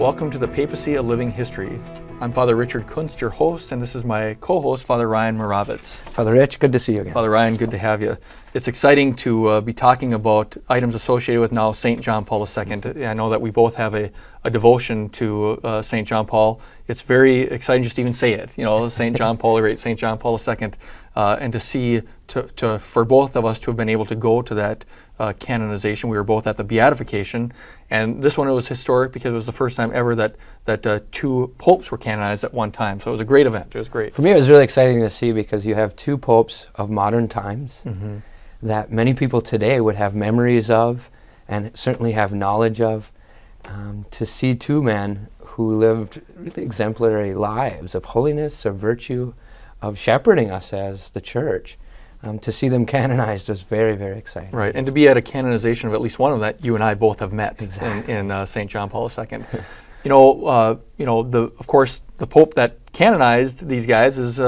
Welcome to the Papacy, a Living History. I'm Father Richard Kunst, your host, and this is my co-host, Father Ryan Moravitz. Father Rich, good to see you again. Father Ryan, good to have you. It's exciting to be talking about items associated with now St. John Paul II. I know that we both have a devotion to St. John Paul. It's very exciting just to even say it, St. John Paul the Great, St. John Paul II, and to see, for both of us to have been able to go to that canonization. We were both at the beatification, and this one it was historic because it was the first time ever that two popes were canonized at one time. So it was a great event. It was great. For me, it was really exciting to see because you have two popes of modern times that many people today would have memories of and certainly have knowledge of. To see two men who lived really exemplary lives of holiness, of virtue, of shepherding us as the church. To see them canonized was very, very exciting. Right, and to be at a canonization of at least one of them that you and I both have met Exactly. in St. John Paul II. Of course, the Pope that canonized these guys is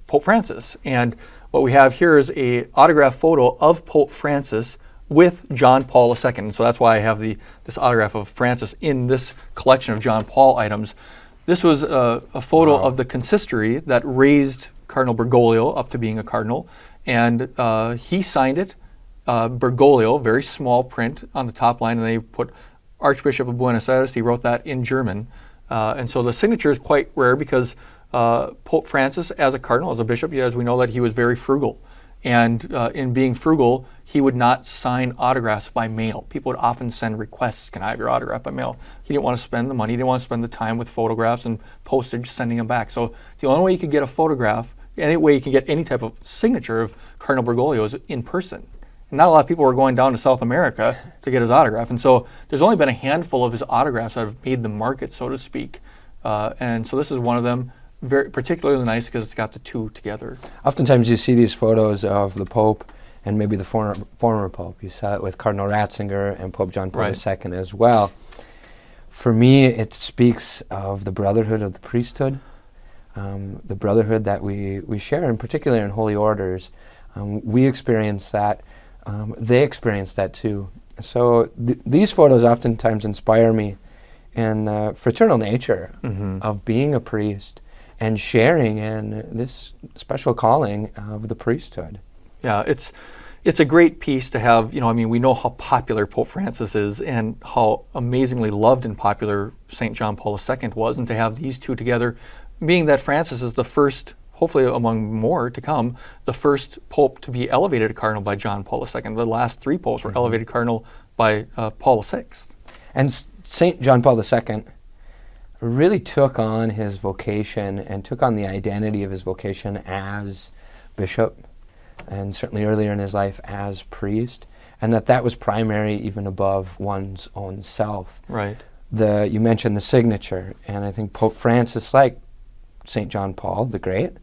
Pope Francis, and what we have here is a autographed photo of Pope Francis with John Paul II. So that's why I have this autograph of Francis in this collection of John Paul items. This was a photo of the consistory that raised Cardinal Bergoglio up to being a cardinal. And he signed it, Bergoglio, very small print on the top line, and they put Archbishop of Buenos Aires. He wrote that in German. And so the signature is quite rare because Pope Francis, as a cardinal, as a bishop, as we know that he was very frugal. And in being frugal, he would not sign autographs by mail. People would often send requests, can I have your autograph by mail? He didn't want to spend the money. He didn't want to spend the time with photographs and postage sending them back. So the only way you could get a photograph, any way you can get any type of signature of Cardinal Bergoglio is in person. And not a lot of people were going down to South America to get his autograph. And so there's only been a handful of his autographs that have made the market, so to speak. And so this is one of them, very particularly nice because it's got the two together. Oftentimes you see these photos of the Pope and maybe the former Pope. You saw it with Cardinal Ratzinger and Pope John Paul II as well. For me, it speaks of the brotherhood of the priesthood. The brotherhood that we share, in particular in holy orders. We experience that. They experience that too. So these photos oftentimes inspire me in the fraternal nature of being a priest and sharing in this special calling of the priesthood. Yeah, it's a great piece to have. We know how popular Pope Francis is and how amazingly loved and popular St. John Paul II was, and to have these two together, being that Francis is the first, hopefully among more to come, the first Pope to be elevated to Cardinal by John Paul II. The last three Popes were elevated Cardinal by Paul VI. And St. John Paul II really took on his vocation and took on the identity of his vocation as bishop, and certainly earlier in his life as priest, and that was primary even above one's own self. Right. You mentioned the signature, and I think Pope Francis, like St. John Paul the Great,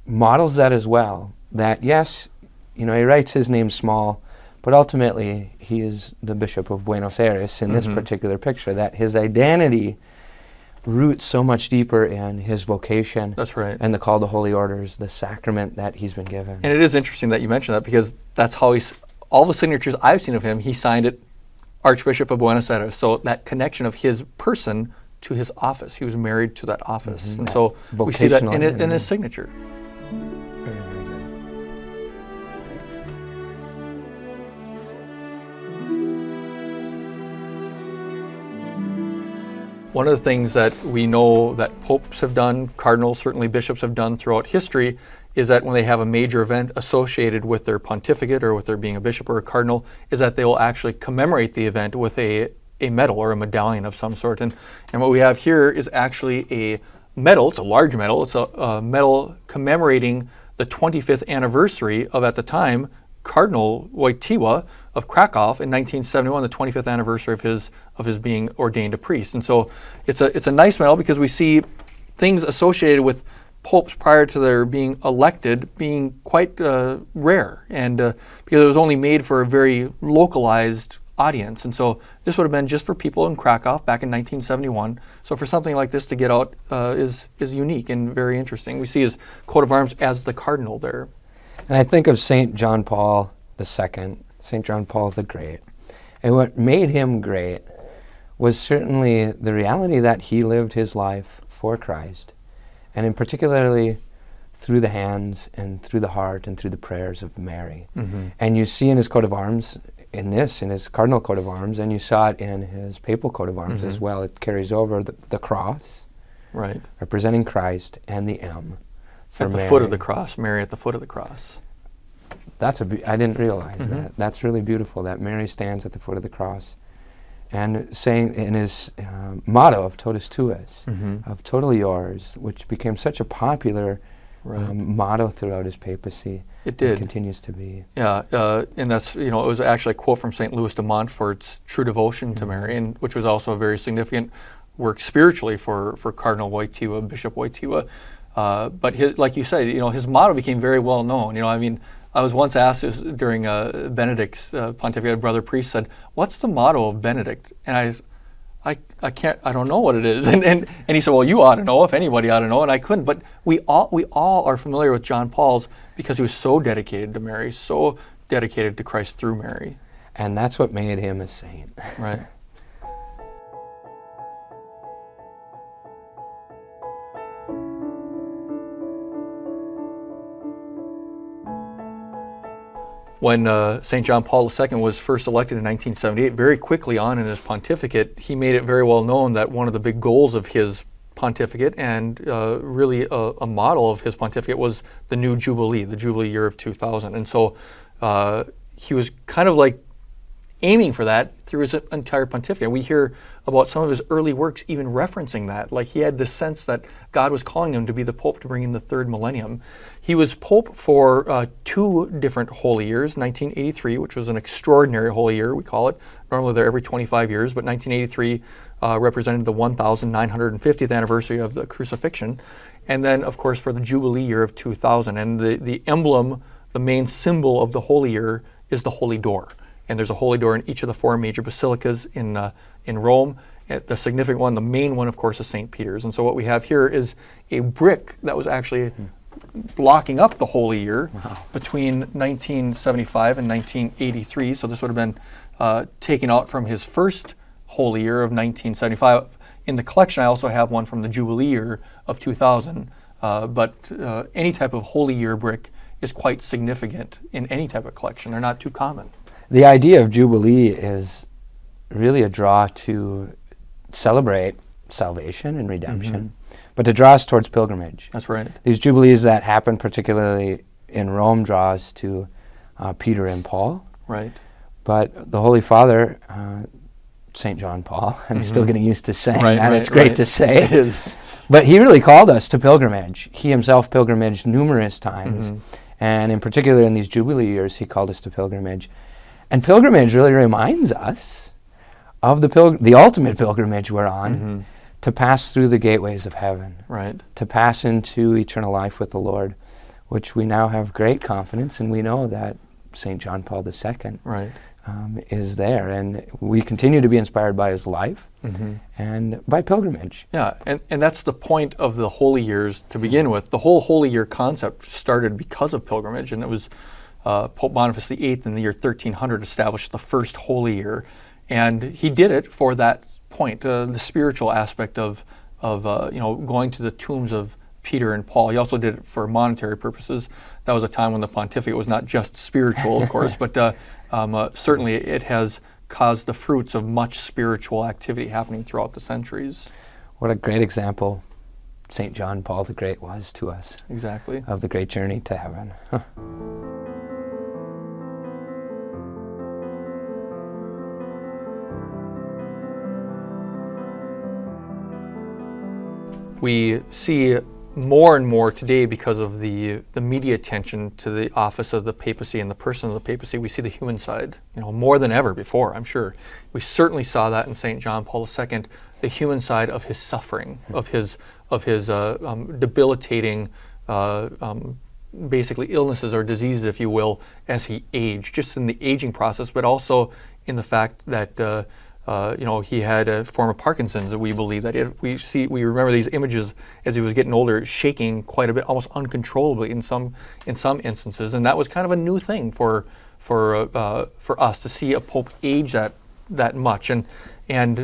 models that as well. That yes, he writes his name small, but ultimately he is the Bishop of Buenos Aires in this particular picture. That his identity roots so much deeper in his vocation. That's right. And the call to holy orders, the sacrament that he's been given. And it is interesting that you mentioned that because that's how all the signatures I've seen of him, he signed it Archbishop of Buenos Aires. So that connection of his person to his office. He was married to that office. And so we see that in his signature. Very, very good. One of the things that we know that popes have done, cardinals, certainly bishops have done throughout history, is that when they have a major event associated with their pontificate or with their being a bishop or a cardinal, is that they will actually commemorate the event with a medal or a medallion of some sort. And what we have here is actually a medal. It's a large medal. It's a medal commemorating the 25th anniversary of, at the time, Cardinal Wojtyła of Krakow in 1971, the 25th anniversary of his being ordained a priest. And so it's a nice medal because we see things associated with popes prior to their being elected being quite rare, and because it was only made for a very localized audience. And so this would have been just for people in Krakow back in 1971. So for something like this to get out is unique and very interesting. We see his coat of arms as the cardinal there. And I think of St. John Paul II, St. John Paul the Great. And what made him great was certainly the reality that he lived his life for Christ, and in particularly through the hands and through the heart and through the prayers of Mary. Mm-hmm. And you see in his coat of arms, in his cardinal coat of arms, and you saw it in his papal coat of arms Mm-hmm. as well. It carries over the cross, Right. representing Christ, and the M for At the Mary. foot of the cross, Mary at the foot of the cross. I didn't realize Mm-hmm. that. That's really beautiful, that Mary stands at the foot of the cross. And saying in his motto of Totus Tuus, Mm-hmm. of totally yours, which became such a popular Right. motto throughout his papacy. It did. And continues to be. Yeah, and that's, it was actually a quote from St. Louis de Montfort's True Devotion to Mary, and which was also a very significant work spiritually for Cardinal Wojtyła, Bishop Wojtyła. But like you said, his motto became very well known. I was once asked this during Benedict's pontificate, brother priest said, "What's the motto of Benedict?" And I don't know what it is. And he said, "Well, you ought to know, if anybody ought to know," and I couldn't. But we all are familiar with John Paul's because he was so dedicated to Mary, so dedicated to Christ through Mary. And that's what made him a saint. Right. When St. John Paul II was first elected in 1978, very quickly on in his pontificate, he made it very well known that one of the big goals of his pontificate and really a model of his pontificate was the new Jubilee, the Jubilee year of 2000. And so he was kind of like aiming for that through his entire pontificate. We hear about some of his early works even referencing that. Like he had this sense that God was calling him to be the Pope to bring in the third millennium. He was Pope for 2 different holy years, 1983, which was an extraordinary holy year, we call it. Normally they're every 25 years, but 1983 represented the 1950th anniversary of the crucifixion. And then, of course, for the Jubilee year of 2000. And the emblem, the main symbol of the holy year is the Holy Door. And there's a holy door in each of the 4 major basilicas in Rome. The significant one, the main one, of course, is St. Peter's. And so what we have here is a brick that was actually blocking up the holy year between 1975 and 1983. So this would have been taken out from his first holy year of 1975. In the collection, I also have one from the Jubilee year of 2000. But any type of holy year brick is quite significant in any type of collection. They're not too common. The idea of Jubilee is really a draw to celebrate salvation and redemption, but to draw us towards pilgrimage. That's right. These Jubilees that happen particularly in Rome draw us to Peter and Paul. Right. But the Holy Father, St. John Paul, I'm still getting used to saying Right, that. right, It's great right. to say. It is. But he really called us to pilgrimage. He himself pilgrimaged numerous times. And in particular in these Jubilee years, he called us to pilgrimage. And pilgrimage really reminds us of the ultimate pilgrimage we're on, to pass through the gateways of heaven, Right. to pass into eternal life with the Lord, which we now have great confidence, and we know that St. John Paul II Right. is there. And we continue to be inspired by his life and by pilgrimage. Yeah, and that's the point of the holy years to begin with. The whole holy year concept started because of pilgrimage, and it was Pope Boniface VIII in the year 1300 established the first holy year, and he did it for that point, the spiritual aspect of going to the tombs of Peter and Paul. He also did it for monetary purposes. That was a time when the pontificate was not just spiritual, of course, but certainly it has caused the fruits of much spiritual activity happening throughout the centuries. What a great example St. John Paul the Great was to us Exactly. of the great journey to heaven. We see more and more today, because of the media attention to the office of the papacy and the person of the papacy, we see the human side, more than ever before, I'm sure. We certainly saw that in St. John Paul II, the human side of his suffering, of his debilitating, basically illnesses or diseases, if you will, as he aged, just in the aging process, but also in the fact that he had a form of Parkinson's that we believe that we remember these images as he was getting older, shaking quite a bit, almost uncontrollably in some instances, and that was kind of a new thing for us to see a pope age that much, and and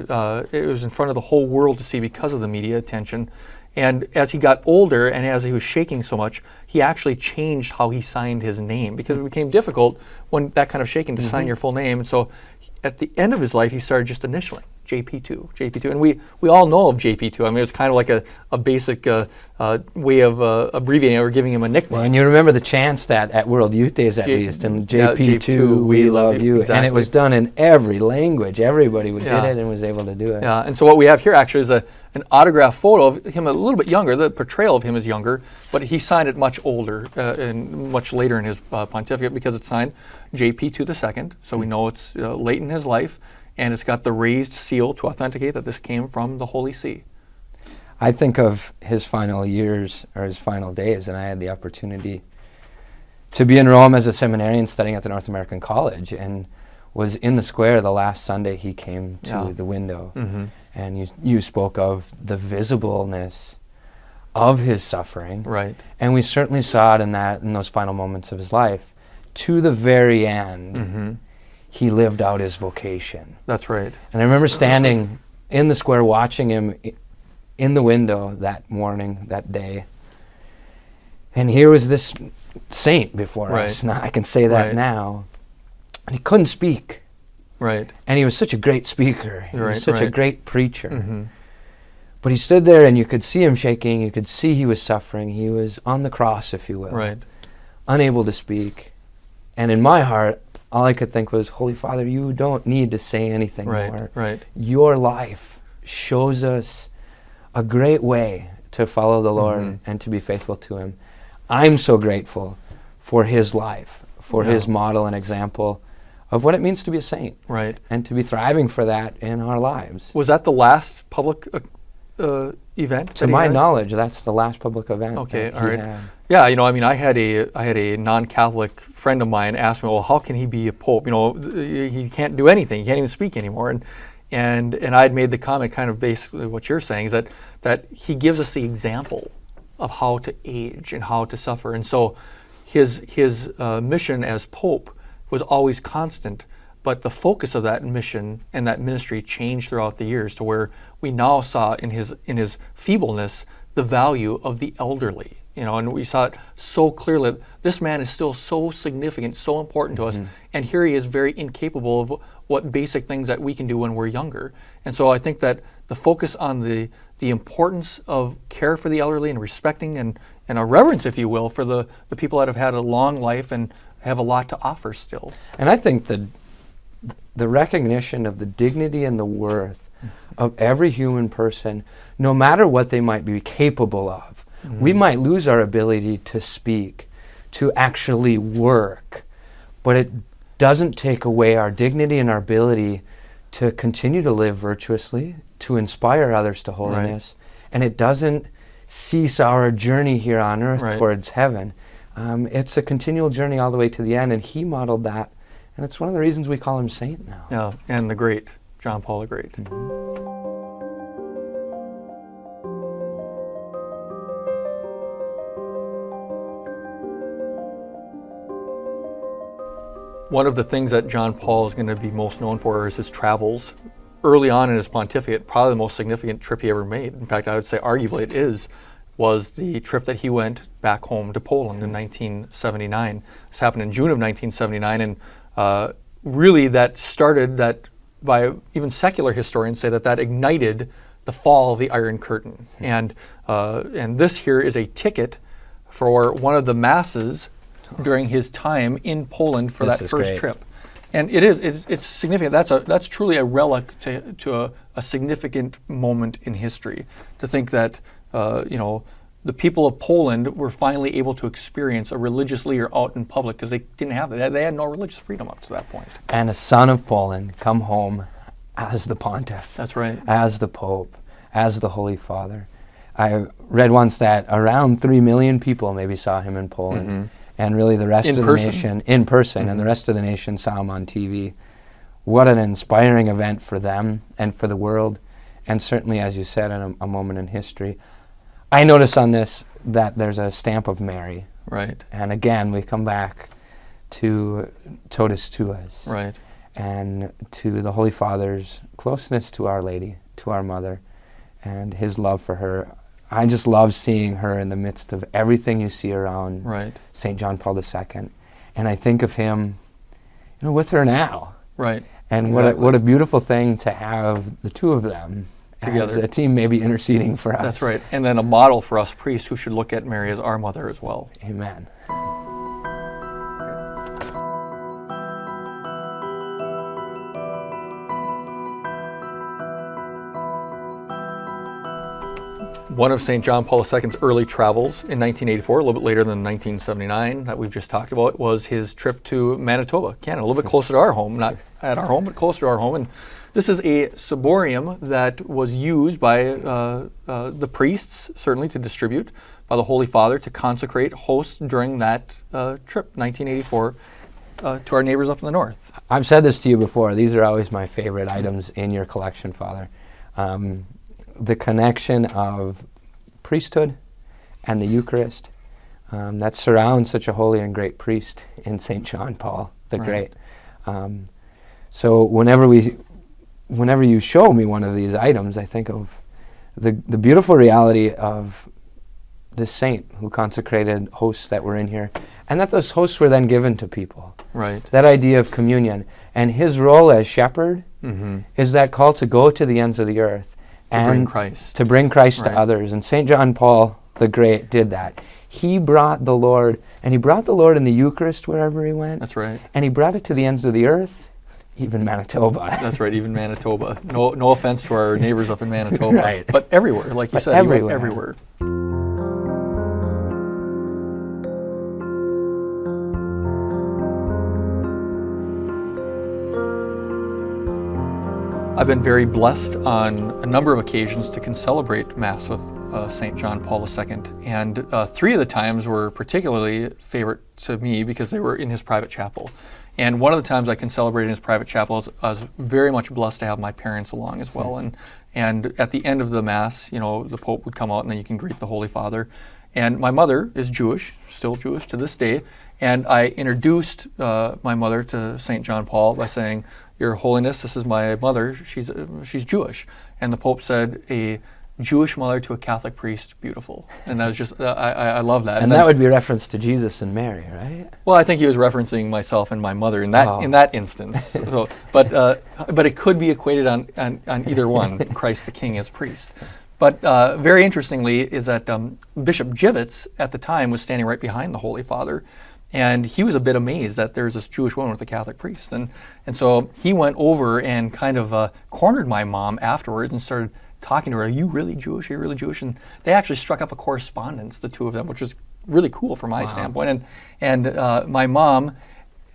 it was in front of the whole world to see because of the media attention. And as he got older and as he was shaking so much, he actually changed how he signed his name, because it became difficult when that kind of shaking to sign your full name. And so at the end of his life, he started just initialing JP2, JP2. And we all know of JP2. I mean, it's kind of like a basic way of abbreviating or giving him a nickname. Well, and you remember the chants that at World Youth Days at least, and JP2, we love you. Exactly. And it was done in every language. Everybody did it and was able to do it. Yeah, and so what we have here actually is an autograph photo of him a little bit younger. The portrayal of him is younger, but he signed it much older and much later in his pontificate, because it's signed JP2 II. So we know it's late in his life, and it's got the raised seal to authenticate that this came from the Holy See. I think of his final years or his final days, and I had the opportunity to be in Rome as a seminarian studying at the North American College, and was in the square the last Sunday he came to the window. And you spoke of the visibleness of his suffering. Right. And we certainly saw it in those final moments of his life. To the very end, he lived out his vocation. That's right. And I remember standing in the square watching him in the window that morning, that day. And here was this saint before us. Now I can say that now. And he couldn't speak. Right. And he was such a great speaker. He was such a great preacher. But he stood there and you could see him shaking. You could see he was suffering. He was on the cross, if you will. Right. Unable to speak. And in my heart, all I could think was, Holy Father, you don't need to say anything more. Right. Your life shows us a great way to follow the Lord and to be faithful to him. I'm so grateful for his life, for his model and example of what it means to be a saint. Right. And to be thriving for that in our lives. Was that the last public event? To my knowledge, that's the last public event. Okay, that all right. had. Yeah, I mean, I had a non-Catholic friend of mine ask me, well, how can he be a pope? He can't do anything. He can't even speak anymore. And I had made the comment, kind of basically what you're saying, is that he gives us the example of how to age and how to suffer. And so his mission as pope was always constant, but the focus of that mission and that ministry changed throughout the years, to where we now saw in his feebleness the value of the elderly. And we saw it so clearly. This man is still so significant, so important to us, and here he is very incapable of what basic things that we can do when we're younger. And so I think that the focus on the importance of care for the elderly and respecting and a reverence, if you will, for the people that have had a long life and have a lot to offer still. And I think the recognition of the dignity and the worth of every human person, no matter what they might be capable of. We might lose our ability to speak, to actually work, but it doesn't take away our dignity and our ability to continue to live virtuously, to inspire others to holiness, and it doesn't cease our journey here on earth towards heaven. It's a continual journey all the way to the end, and he modeled that, and it's one of the reasons we call him saint now. Yeah, and the great, John Paul the Great. One of the things that John Paul is going to be most known for is his travels. Early on in his pontificate, probably the most significant trip he ever made, in fact, I would say arguably it was the trip that he went back home to Poland in 1979. This happened in June of 1979, and really that started that, by even secular historians say that ignited the fall of the Iron Curtain. And this here is a ticket for one of the masses during his time in Poland for that first trip. And it's significant. That's truly a relic to a significant moment in history, to think that the people of Poland were finally able to experience a religious leader out in public, because they didn't have that. They had no religious freedom up to that point. And a son of Poland come home as the pontiff. That's right. As the Pope, as the Holy Father. I read once that around 3 million people maybe saw him in Poland. And really the rest of the nation, in person, and the rest of the nation saw him on TV. What an inspiring event for them and for the world, and certainly, as you said, a moment in history. I notice on this that there's a stamp of Mary. Right. And again, we come back to Totus Tuus. Right. and to the Holy Father's closeness to Our Lady, to our mother, and his love for her. I just love seeing her in the midst of everything you see around St. John Paul II. And I think of him, with her now. Right. And what a beautiful thing to have the two of them together, as a team maybe interceding for us. That's right. And then a model for us priests who should look at Mary as our mother as well. Amen. One of St. John Paul II's early travels in 1984, a little bit later than 1979 that we've just talked about, was his trip to Manitoba, Canada, a little bit closer to our home, not at our home, but closer to our home. And this is a ciborium that was used by the priests, certainly to distribute, by the Holy Father to consecrate hosts during that trip, 1984, to our neighbors up in the north. I've said this to you before. These are always my favorite items in your collection, Father. The connection of priesthood and the Eucharist that surrounds such a holy and great priest in St. John Paul the Great. So whenever you show me one of these items, I think of the beautiful reality of this saint who consecrated hosts that were in here, and that those hosts were then given to people. Right. That idea of communion. And his role as shepherd is that call to go to the ends of the earth and to bring Christ to others. And St. John Paul the Great did that. He brought the Lord, and he brought the Lord in the Eucharist wherever he went. That's right. And he brought it to the ends of the earth, even Manitoba. That's right, even Manitoba. No offense to our neighbors up in Manitoba, right. But everywhere, like you said, everywhere. Everywhere. I've been very blessed on a number of occasions to celebrate Mass with St. John Paul II, and 3 of the times were particularly favorite to me because they were in his private chapel. And one of the times I can celebrate in his private chapel, I was very much blessed to have my parents along as well. And at the end of the Mass, the Pope would come out and then you can greet the Holy Father. And my mother is Jewish, still Jewish to this day, and I introduced my mother to St. John Paul by saying, "Your Holiness, this is my mother, she's Jewish." And the Pope said, "A Jewish mother to a Catholic priest, beautiful." And that was just, I love that. And that would be a reference to Jesus and Mary, right? Well, I think he was referencing myself and my mother in that instance. So, but it could be equated on either one, Christ the King as priest. But very interestingly is that Bishop Jivitz at the time was standing right behind the Holy Father. And he was a bit amazed that there's this Jewish woman with a Catholic priest. And so he went over and kind of cornered my mom afterwards and started talking to her. "Are you really Jewish? Are you really Jewish?" And they actually struck up a correspondence, the two of them, which was really cool from my standpoint. And my mom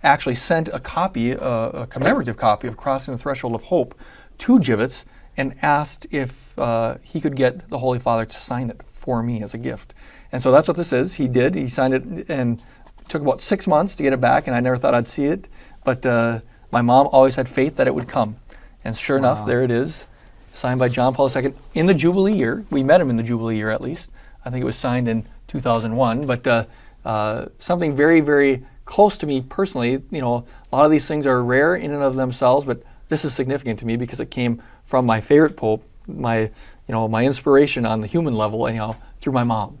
actually sent a copy, a commemorative copy of Crossing the Threshold of Hope to Jivitz and asked if he could get the Holy Father to sign it for me as a gift. And so that's what this is. He did. He signed it, and it took about 6 months to get it back, and I never thought I'd see it. But my mom always had faith that it would come. And sure enough, there it is, signed by John Paul II in the Jubilee year. We met him in the Jubilee year, at least. I think it was signed in 2001. But something very, very close to me personally. A lot of these things are rare in and of themselves, but this is significant to me because it came from my favorite Pope, my inspiration on the human level, through my mom,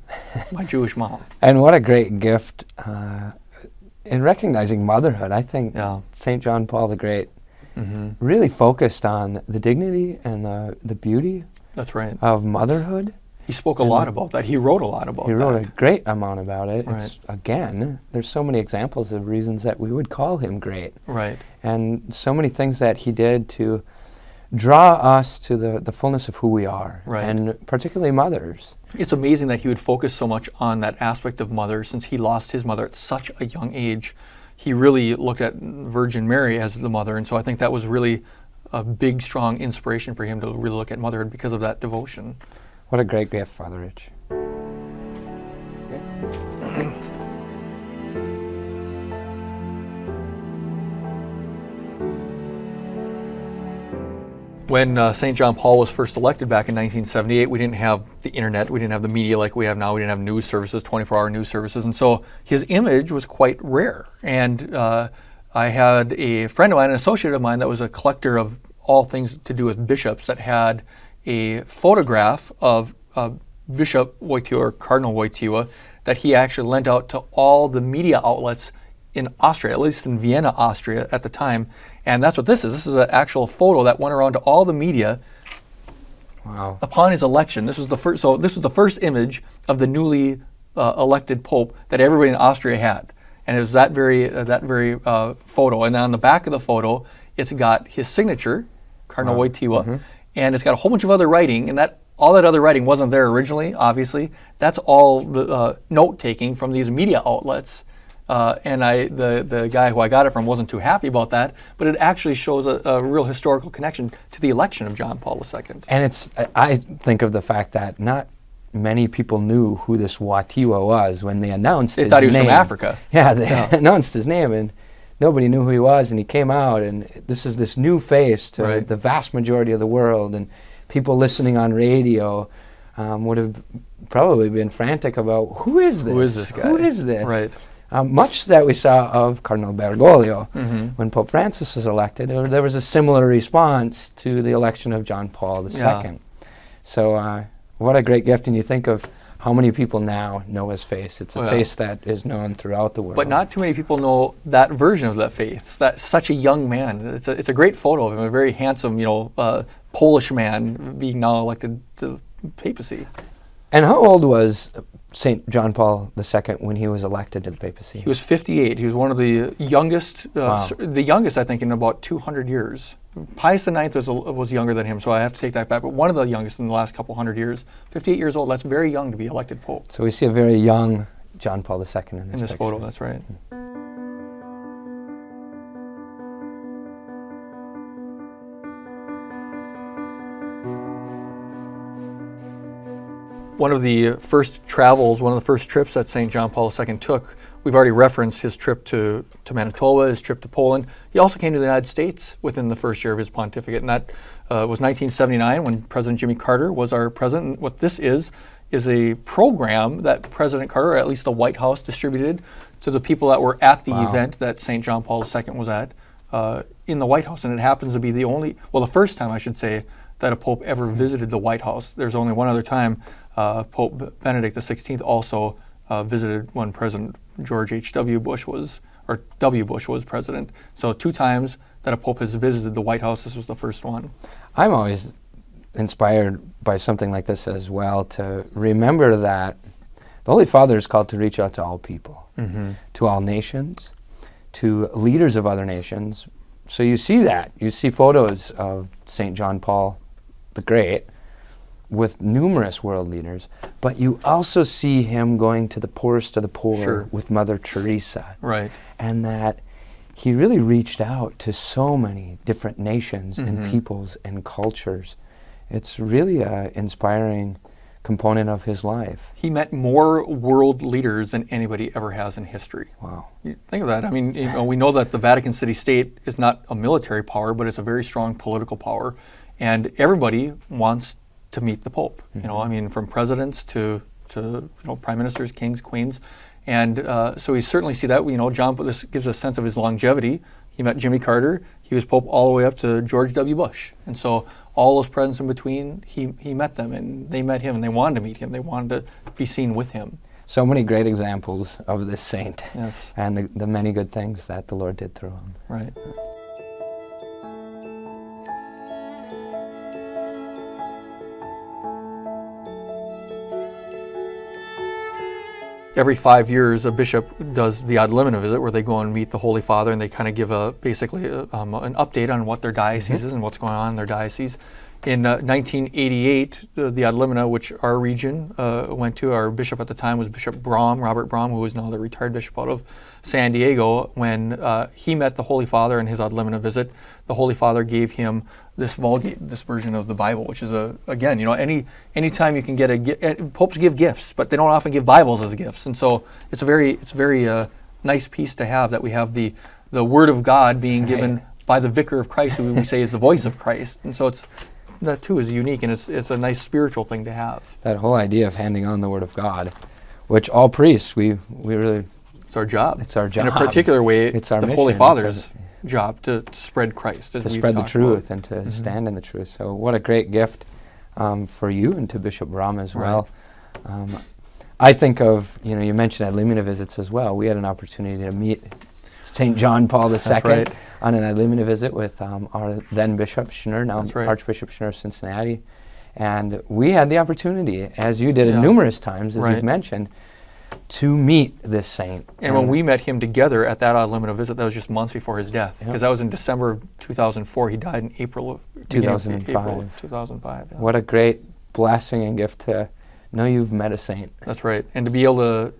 my Jewish mom. And what a great gift in recognizing motherhood. I think St. John Paul the Great really focused on the dignity and the beauty of motherhood. He spoke a lot about that. He wrote a lot about that. He wrote a great amount about it. Right. It's, again, there's so many examples of reasons that we would call him great. Right. And so many things that he did to draw us to the fullness of who we are, and particularly mothers. It's amazing that he would focus so much on that aspect of mother since he lost his mother at such a young age. He really looked at Virgin Mary as the mother, and so I think that was really a big, strong inspiration for him to really look at motherhood because of that devotion. What a great gift, Father Rich. When St. John Paul was first elected back in 1978, we didn't have the internet, we didn't have the media like we have now, we didn't have news services, 24-hour news services, and so his image was quite rare. And I had a friend of mine, an associate of mine, that was a collector of all things to do with bishops, that had a photograph of Bishop Wojtyła, or Cardinal Wojtyła, that he actually lent out to all the media outlets in Austria, at least in Vienna, Austria at the time. And that's what this is. This is an actual photo that went around to all the media. Wow. Upon his election. This was the first. So this was the first image of the newly elected pope that everybody in Austria had, and it was that very photo. And on the back of the photo, it's got his signature, Cardinal Wojtyła, and it's got a whole bunch of other writing. And all that other writing wasn't there originally. Obviously, that's all the note taking from these media outlets. And the guy who I got it from wasn't too happy about that, but it actually shows a real historical connection to the election of John Paul II. And I think of the fact that not many people knew who this Wojtyła was when they announced his name. They thought he was from Africa. Yeah, they announced his name, and nobody knew who he was, and he came out, and this is this new face to the vast majority of the world, and people listening on radio would have probably been frantic about, who is this? Who is this guy? Who is this? Right. Much that we saw of Cardinal Bergoglio when Pope Francis was elected, there was a similar response to the election of John Paul II. Yeah. So what a great gift, and you think of how many people now know his face. It's a face that is known throughout the world. But not too many people know that version of that face. That's such a young man. It's a great photo of him, a very handsome, Polish man being now elected to papacy. And how old was St. John Paul II when he was elected to the papacy? He was 58. He was one of the youngest, the youngest, I think, in about 200 years. Pius IX was younger than him, so I have to take that back, but one of the youngest in the last couple hundred years. 58 years old, that's very young to be elected pope. So we see a very young John Paul II in this picture. Photo, that's right. One of the first trips that St. John Paul II took, we've already referenced his trip to Manitoba, his trip to Poland. He also came to the United States within the first year of his pontificate, and that was 1979 when President Jimmy Carter was our president. And what this is a program that President Carter, or at least the White House, distributed to the people that were at the event that St. John Paul II was at in the White House. And it happens to be the first time, I should say, that a pope ever visited the White House. There's only one other time. Pope Benedict XVI also visited when President George H.W. Bush was president. So 2 times that a pope has visited the White House. This was the first one. I'm always inspired by something like this as well, to remember that the Holy Father is called to reach out to all people, to all nations, to leaders of other nations. So you see that. You see photos of St. John Paul the Great with numerous world leaders, but you also see him going to the poorest of the poor with Mother Teresa. Right. And that he really reached out to so many different nations and peoples and cultures. It's really an inspiring component of his life. He met more world leaders than anybody ever has in history. Wow. You think of that. I mean, we know that the Vatican City State is not a military power, but it's a very strong political power. And everybody wants to meet the Pope. From presidents to prime ministers, kings, queens. And so we certainly see that. This gives a sense of his longevity. He met Jimmy Carter. He was Pope all the way up to George W. Bush. And so all those presidents in between, he met them, and they met him, and they wanted to meet him. They wanted to be seen with him. So many great examples of this saint, yes, and the many good things that the Lord did through him. Right. Every 5 years, a bishop does the ad limina visit, where they go and meet the Holy Father, and they kind of give basically an update on what their diocese is and what's going on in their diocese. In 1988, the ad limina, which our region went to, our bishop at the time was Bishop Robert Brahm, who is now the retired bishop out of San Diego. When he met the Holy Father in his ad limina visit, the Holy Father gave him this Vulgate, this version of the Bible, which is anytime you can get popes give gifts, but they don't often give Bibles as gifts, and so it's a very nice piece to have, that we have the Word of God being given by the Vicar of Christ, who we say is the voice of Christ, and so that too is unique, and it's a nice spiritual thing to have. That whole idea of handing on the Word of God, which all priests we really It's our job. It's our job. In a particular way, It's our the mission. Holy It's Father's job to spread Christ. As to we've spread the talked truth about. and to stand in the truth. So what a great gift for you and to Bishop Brahm as well. I think of, you mentioned Illumina visits as well. We had an opportunity to meet St. John Paul II right. on an Illumina visit with our then Bishop Schnurr, now That's right. Archbishop Schnurr of Cincinnati. And we had the opportunity, as you did Yeah. numerous times, as Right. you've mentioned, to meet this saint. And when we met him together at that Illumina visit, that was just months before his death, Yeah. because that was in December of 2004. He died in April of 2005. Yeah. What a great blessing and gift to know you've met a saint. That's right. And to be able to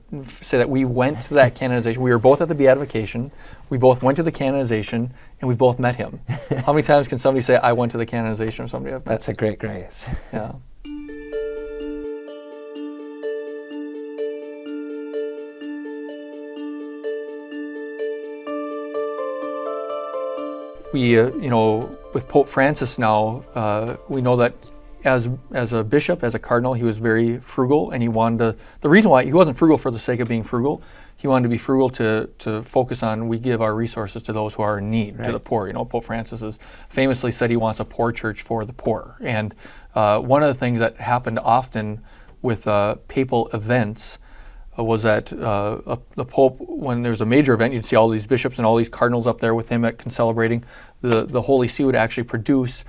say that we went to that canonization, we were both at the beatification, we both went to the canonization, and we both met him. How many times can somebody say, I went to the canonization of somebody I've met? That's a great grace. Yeah. We, with Pope Francis now, we know that as a bishop, as a cardinal, he was very frugal, and he wanted to, the reason why, he wasn't frugal for the sake of being frugal, he wanted to be frugal to focus on, we give our resources to those who are in need, to the poor. Pope Francis has famously said he wants a poor church for the poor. And one of the things that happened often with papal events was that the Pope, when there's a major event, you'd see all these bishops and all these cardinals up there with him at concelebrating. The Holy See would actually produce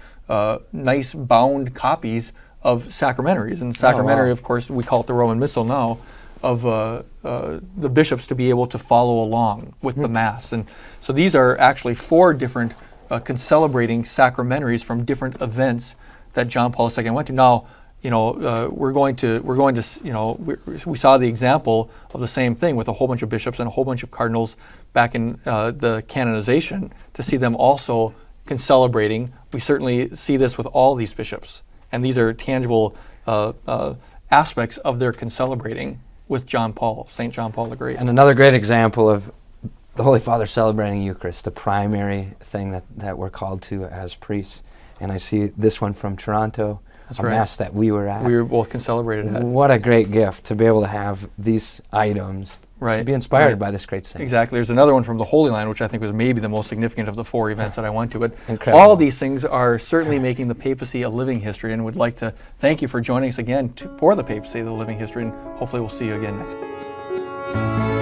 nice bound copies of sacramentaries. And sacramentary, of course, we call it the Roman Missal now, of the bishops to be able to follow along with the Mass. And so these are actually 4 different concelebrating sacramentaries from different events that John Paul II went to. Now, we're going to, we saw the example of the same thing with a whole bunch of bishops and a whole bunch of cardinals back in the canonization, to see them also concelebrating. We certainly see this with all these bishops, and these are tangible aspects of their concelebrating with St. John Paul the Great. And another great example of the Holy Father celebrating Eucharist, the primary thing that we're called to as priests. And I see this one from Toronto, That's a right. Mass that we were at. We were both concelebrated at. What a great gift to be able to have these items, to be inspired by this great saint. Exactly. There's another one from the Holy Land, which I think was maybe the most significant of the 4 events that I went to. But Incredible. all of these things are certainly making the papacy a living history, and would like to thank you for joining us again for the papacy, the living history, and hopefully we'll see you again next time.